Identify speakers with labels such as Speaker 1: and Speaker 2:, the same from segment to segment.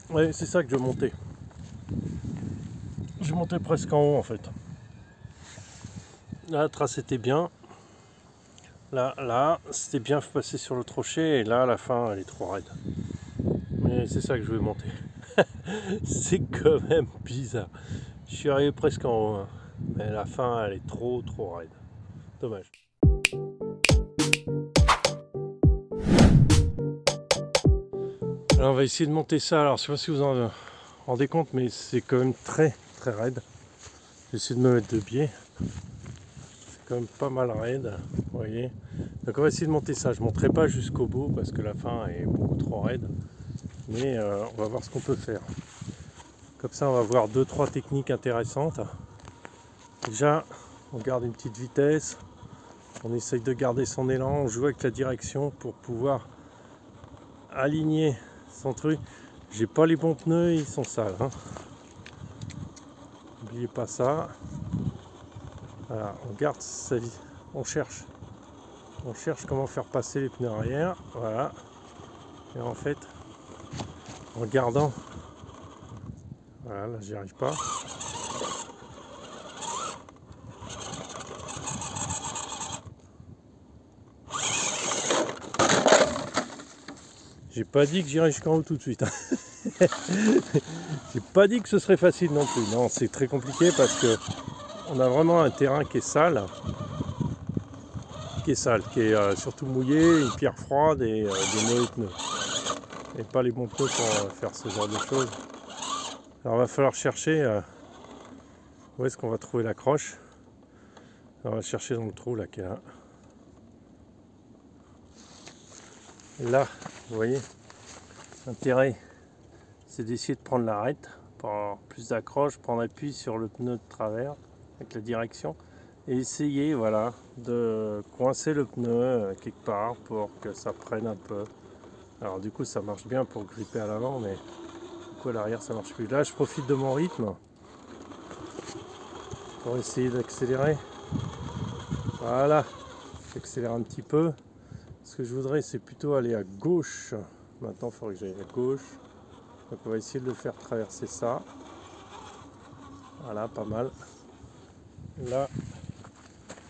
Speaker 1: Ouais, c'est ça que je montais. Je montais presque en haut en fait. Là, la trace était bien. Là, c'était bien passé sur le rocher. Et là, à la fin, elle est trop raide. Mais c'est ça que je vais monter. C'est quand même bizarre. Je suis arrivé presque en haut. Hein. Mais la fin, elle est trop raide. Dommage. Alors, on va essayer de monter ça. Alors, je sais pas si vous en rendez compte, mais c'est quand même très raide. J'essaie de me mettre de biais. C'est quand même pas mal raide, vous voyez. Donc on va essayer de monter ça. Je ne monterai pas jusqu'au bout parce que la fin est beaucoup trop raide. Mais on va voir ce qu'on peut faire. Comme ça, on va voir 2-3 techniques intéressantes. Déjà, on garde une petite vitesse. On essaye de garder son élan. On joue avec la direction pour pouvoir aligner son truc. J'ai pas les bons pneus, ils sont sales. Hein. N'oubliez pas ça. Voilà, on garde sa vie. On cherche comment faire passer les pneus arrière. Voilà. Et en fait, en gardant. Voilà, là j'y arrive pas. J'ai pas dit que j'irais jusqu'en haut tout de suite. Hein. J'ai pas dit que ce serait facile non plus. Non, c'est très compliqué parce que on a vraiment un terrain qui est sale. Qui est surtout mouillé, une pierre froide et des mauvais pneus. Et pas les bons pneus pour faire ce genre de choses. Alors il va falloir chercher où est-ce qu'on va trouver l'accroche. On va chercher dans le trou là qui est là. Là, vous voyez, l'intérêt c'est d'essayer de prendre l'arête pour avoir plus d'accroche, prendre appui sur le pneu de travers avec la direction et essayer voilà, de coincer le pneu quelque part pour que ça prenne un peu. Alors du coup ça marche bien pour gripper à l'avant, mais du coup à l'arrière ça marche plus. Là je profite de mon rythme pour essayer d'accélérer. Voilà, j'accélère un petit peu. Ce que je voudrais c'est plutôt aller à gauche. Maintenant il faudrait que j'aille à gauche. Donc on va essayer de le faire traverser ça. Voilà, pas mal. Là,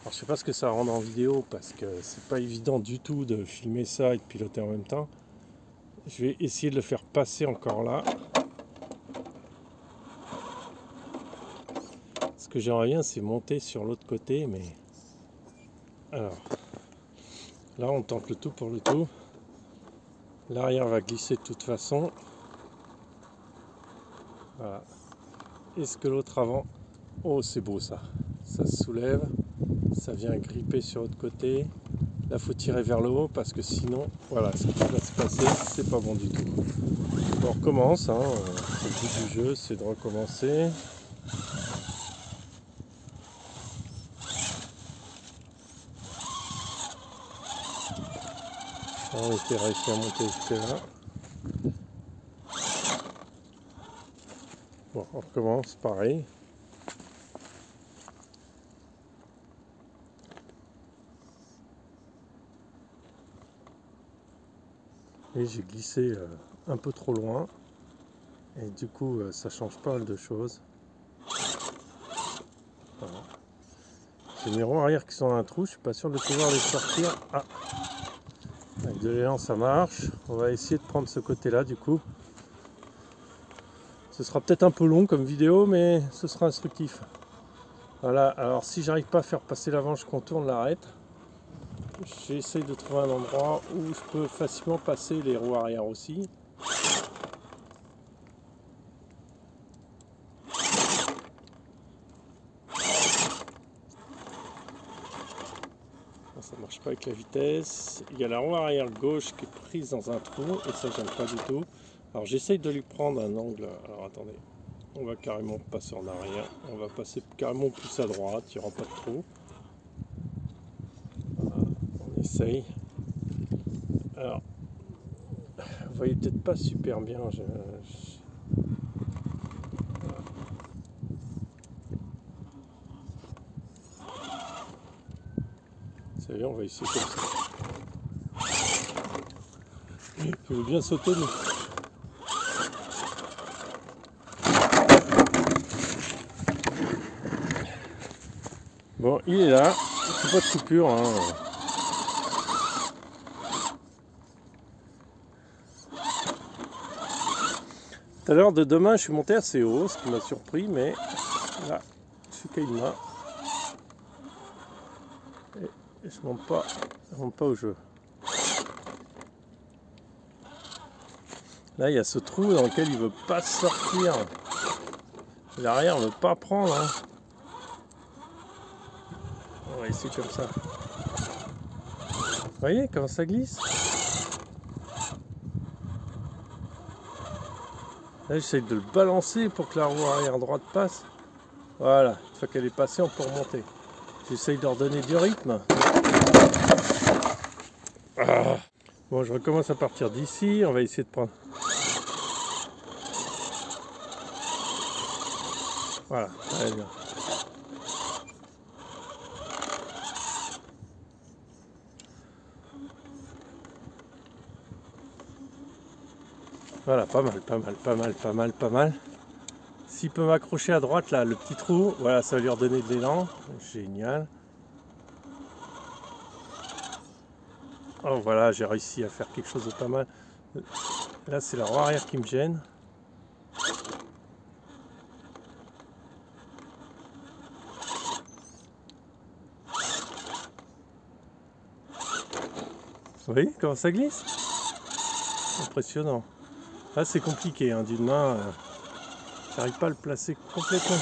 Speaker 1: alors je sais pas ce que ça rend en vidéo parce que c'est pas évident du tout de filmer ça et de piloter en même temps. Je vais essayer de le faire passer encore là. Ce que j'aimerais bien c'est monter sur l'autre côté, mais alors là on tente le tout pour le tout. L'arrière va glisser de toute façon. Voilà. Est-ce que l'autre avant? Oh c'est beau ça. Ça se soulève. Ça vient gripper sur l'autre côté. Là faut tirer vers le haut parce que sinon voilà ce qui va se passer c'est pas bon du tout. On recommence, hein. C'est le but du jeu, c'est de recommencer. On était réussi à monter jusque là. Bon, on recommence pareil. Et j'ai glissé un peu trop loin. Et du coup, ça change pas mal de choses. Voilà. J'ai mes roues arrière qui sont dans un trou, je suis pas sûr de pouvoir les sortir. Ah, avec de l'élan ça marche. On va essayer de prendre ce côté-là du coup. Ce sera peut-être un peu long comme vidéo, mais ce sera instructif. Voilà, alors si j'arrive pas à faire passer l'avant, je contourne l'arête. J'essaye de trouver un endroit où je peux facilement passer les roues arrière aussi. Ça marche pas avec la vitesse. Il y a la roue arrière gauche qui est prise dans un trou et ça j'aime pas du tout. Alors j'essaye de lui prendre un angle. Alors attendez, on va carrément passer en arrière. On va passer carrément plus à droite, il n'y aura pas de trou. Voilà, on essaye. Alors, vous voyez peut-être pas super bien. Ça y est, on va essayer comme ça. Je veux bien sauter, mais Bon, il est là, c'est pas de coupure. Hein. Tout à l'heure de demain, je suis monté assez haut, ce qui m'a surpris, mais là, je suis Kaima. Et je monte pas au jeu. Là, il y a ce trou dans lequel il veut pas sortir. L'arrière ne veut pas prendre. Hein. On va essayer comme ça. Vous voyez comment ça glisse? Là, j'essaye de le balancer pour que la roue arrière droite passe. Voilà, une fois qu'elle est passée, on peut remonter. J'essaye de redonner du rythme. Ah. Bon, je recommence à partir d'ici. On va essayer de prendre. Voilà, très bien. Voilà, pas mal. S'il peut m'accrocher à droite, là, le petit trou, voilà, ça va lui redonner de l'élan. Génial. Oh, voilà, j'ai réussi à faire quelque chose de pas mal. Là, c'est la roue arrière qui me gêne. Vous voyez comment ça glisse? Impressionnant. Là, c'est compliqué, hein, d'une main. J'arrive pas à le placer complètement.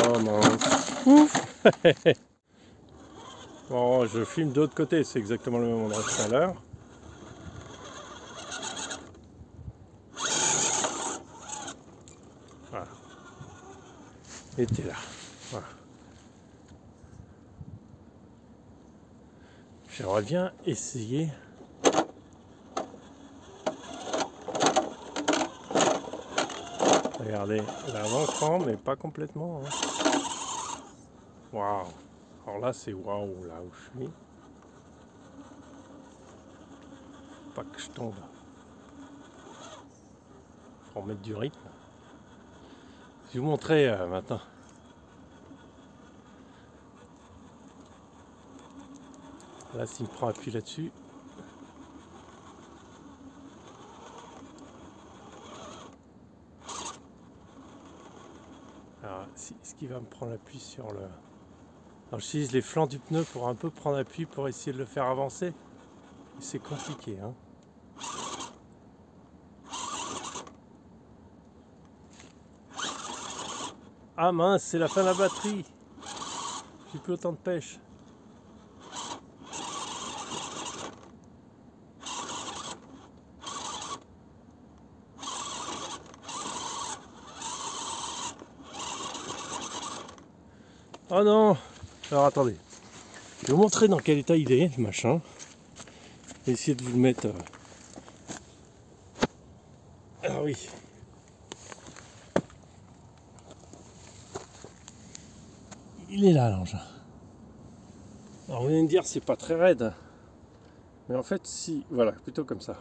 Speaker 1: Oh mince. Bon, je filme de l'autre côté, c'est exactement le même endroit que tout à l'heure. Voilà. Et t'es là. Voilà. J'aimerais bien essayer. Regardez, l'avant-cran, mais pas complètement. Hein. Waouh! Alors là, c'est waouh, là où je suis. Pas que je tombe. Faut remettre du rythme. Je vais vous montrer maintenant. Là, s'il me prend appui là-dessus. Alors, est-ce qu'il va me prendre appui sur le... Alors, j'utilise les flancs du pneu pour un peu prendre appui pour essayer de le faire avancer. C'est compliqué, hein. Ah mince, c'est la fin de la batterie. J'ai plus autant de pêche. Oh non! Alors attendez. Je vais vous montrer dans quel état il est, le machin. Je vais essayer de vous le mettre. Ah oui. Il est là l'engin. Alors vous allez me dire c'est pas très raide. Mais en fait si, voilà, plutôt comme ça.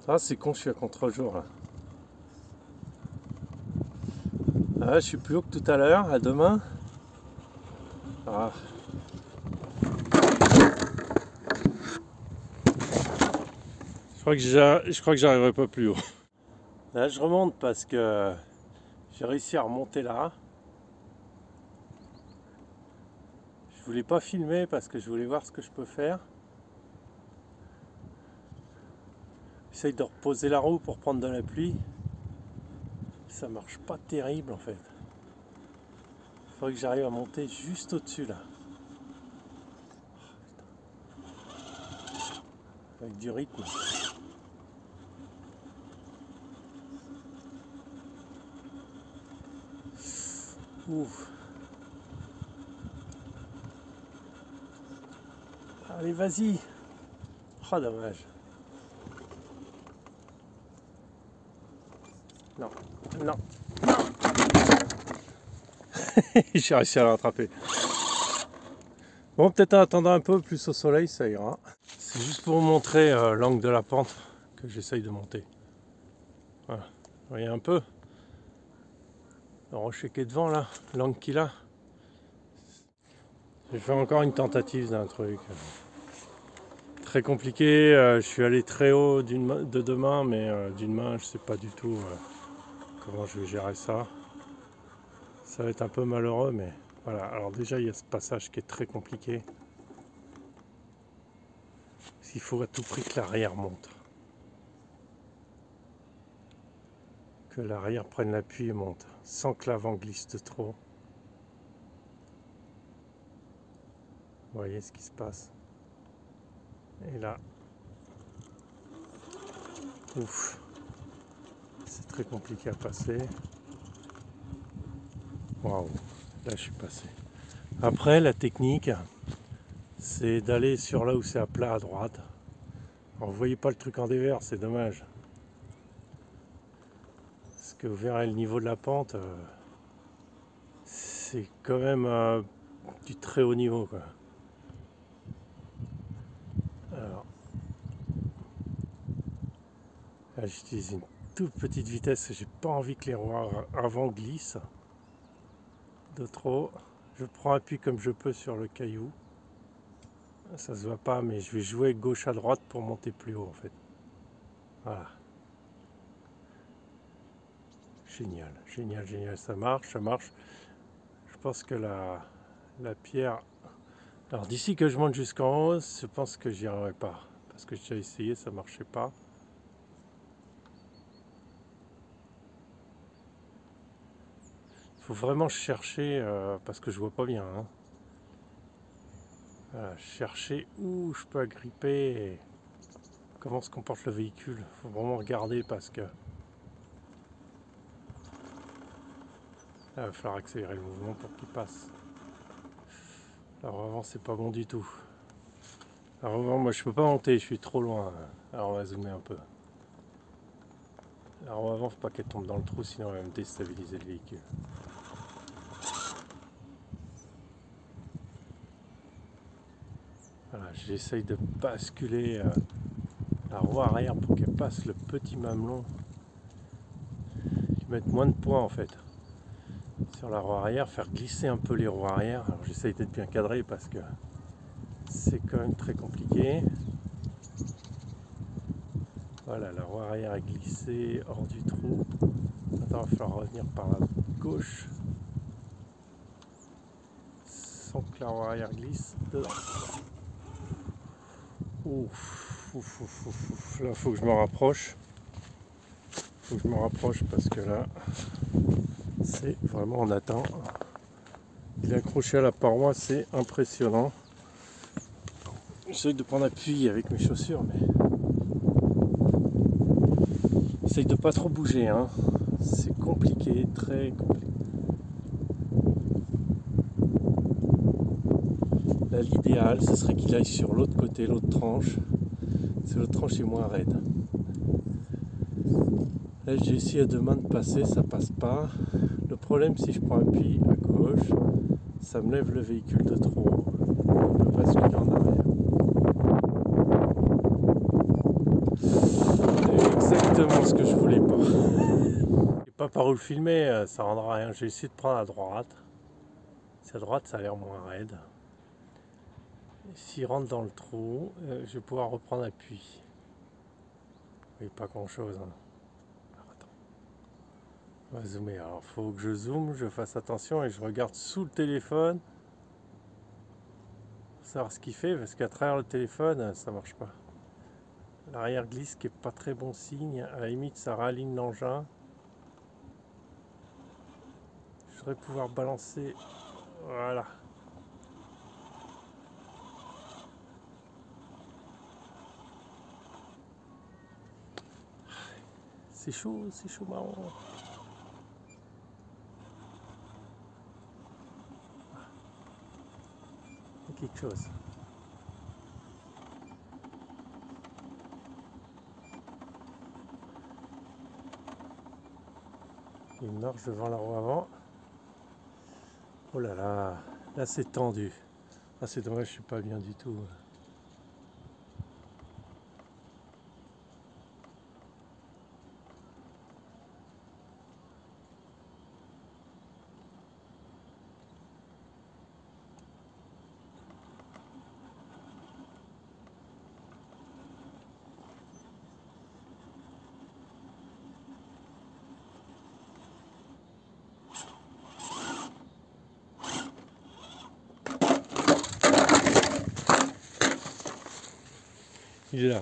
Speaker 1: Ah c'est con, je suis à contre-jour là. Ah, je suis plus haut que tout à l'heure, à demain. Ah. Je crois que j'arriverai pas plus haut. Là je remonte parce que j'ai réussi à remonter là. Je voulais pas filmer parce que je voulais voir ce que je peux faire. J'essaye de reposer la roue pour prendre de la pluie. Ça marche pas terrible en fait. Il faudrait que j'arrive à monter juste au-dessus là. Avec du rythme. Ouf. Allez, vas-y. Ah, dommage. Non, non, non. J'ai réussi à la rattraper. Bon, peut-être en attendant un peu plus au soleil, ça ira. C'est juste pour vous montrer l'angle de la pente que j'essaye de monter. Voilà. Vous voyez un peu le rocher qui est devant là, l'angle qu'il a. J'ai fait encore une tentative d'un truc. Très compliqué, je suis allé très haut de deux mains, mais d'une main je sais pas du tout comment je vais gérer ça. Ça va être un peu malheureux, mais voilà. Alors déjà il y a ce passage qui est très compliqué. Il faut à tout prix que l'arrière monte. Que l'arrière prenne l'appui et monte, sans que l'avant glisse de trop. Vous voyez ce qui se passe. Et là, ouf, c'est très compliqué à passer. Waouh, là je suis passé. Après, la technique, c'est d'aller sur là où c'est à plat à droite. Alors, vous voyez pas le truc en dévers, c'est dommage. Parce que vous verrez le niveau de la pente, c'est quand même du très haut niveau, quoi. Alors, là j'utilise une toute petite vitesse, j'ai pas envie que les roues avant glissent de trop. Je prends appui comme je peux sur le caillou. Ça se voit pas, mais je vais jouer gauche à droite pour monter plus haut en fait. Voilà. Génial, génial, génial, ça marche, ça marche. Je pense que la pierre... Alors d'ici que je monte jusqu'en haut, je pense que j'y arriverai pas. Parce que j'ai essayé, ça marchait pas. Il faut vraiment chercher, parce que je vois pas bien. Hein. Voilà, chercher où je peux agripper et comment se comporte le véhicule. Il faut vraiment regarder parce que... Là, il va falloir accélérer le mouvement pour qu'il passe. Alors avant, c'est pas bon du tout. Alors avant, moi je peux pas monter, je suis trop loin. Alors on va zoomer un peu. Alors avant, faut pas qu'elle tombe dans le trou, sinon elle va me déstabiliser le véhicule. Voilà, j'essaye de basculer la roue arrière pour qu'elle passe le petit mamelon. Mettre moins de poids en fait sur la roue arrière, faire glisser un peu les roues arrière. Alors j'essaye d'être bien cadré parce que c'est quand même très compliqué. Voilà, la roue arrière est glissée hors du trou. Maintenant, il va falloir revenir par la gauche sans que la roue arrière glisse dedans. Ouf, ouf, ouf, ouf, ouf. Là, il faut que je me rapproche. Faut que je me rapproche parce que là, c'est vraiment on attend. Il est accroché à la paroi, c'est impressionnant. J'essaye de prendre appui avec mes chaussures, mais j'essaye de pas trop bouger. Hein. C'est compliqué, très compliqué. Là, l'idéal, ce serait qu'il aille sur l'autre côté, l'autre tranche. C'est l'autre tranche est moins raide. Là, j'ai essayé à deux mains de passer, ça passe pas. Le problème, si je prends appui à gauche, ça me lève le véhicule de trop. Je peux basculer en arrière. C'est exactement ce que je voulais pas. Je sais pas par où le filmer, ça rendra rien. J'ai essayé de prendre à droite. Si à droite, ça a l'air moins raide. S'il rentre dans le trou, je vais pouvoir reprendre appui. Oui, pas grand chose. Hein. On va zoomer. Alors, il faut que je zoome, je fasse attention et je regarde sous le téléphone pour savoir ce qu'il fait, parce qu'à travers le téléphone, ça marche pas. L'arrière glisse qui est pas très bon signe. À la limite, ça raligne l'engin. Je voudrais pouvoir balancer. Voilà. C'est chaud marron. Il y a quelque chose. Il marche devant la roue avant. Oh là là, là c'est tendu. Ah c'est dommage, je suis pas bien du tout. Il est là.